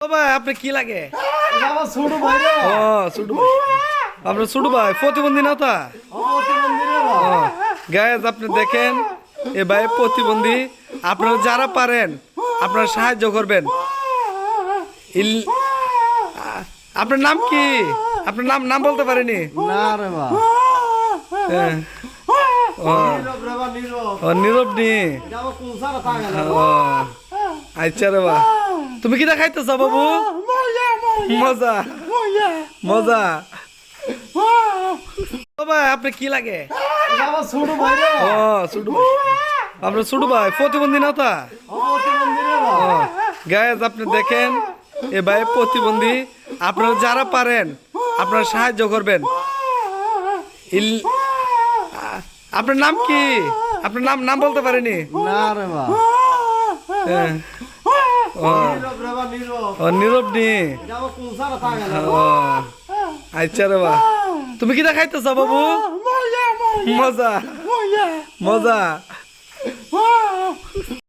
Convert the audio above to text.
ও ভাই আপনি কি লাগে? আমার ছোট ভাই রে। ও ছোট ভাই, আপনার ছোট ভাই প্রতিবন্ধী না তা? প্রতিবন্ধী রে ভাই। গায়েস আপনি দেখেন এ ভাই প্রতিবন্ধী। আপনারা যারা পারেন আপনারা সাহায্য করবেন। আপনার নাম কি? আপনার নাম নাম বলতে পারেনি? না রে ভাই। হ্যাঁ। ও নীরব রে ভাই, নীরব। ও নীরব নি। এটা আমার কোন সারা থাকে না। ও আচ্ছা রে বা, তুমি কি দেখাইতেছ বাবু? মজা মজা। ও ভাই আপনি কি লাগে? আমার ছোট ভাই রে। ও ছোট ভাই, আপনার ছোট ভাই প্রতিবন্ধী না তা? প্রতিবন্ধী রে ভাই। গায়েস আপনি দেখেন এ ভাই প্রতিবন্ধী। আপনারা যারা পারেন আপনারা সাহায্য করবেন। আপনার নাম কি? আপনার নাম নাম বলতে পারেনি? না রে ভাই। হ্যাঁ। ও নীরব রে ভাই, নীরব। ও নীরব নি। এটা আমার কোন সারা থাকে না। ও আচ্ছা রে বা, তুমি কি দেখাইতেছ বাবু? মজা মজা।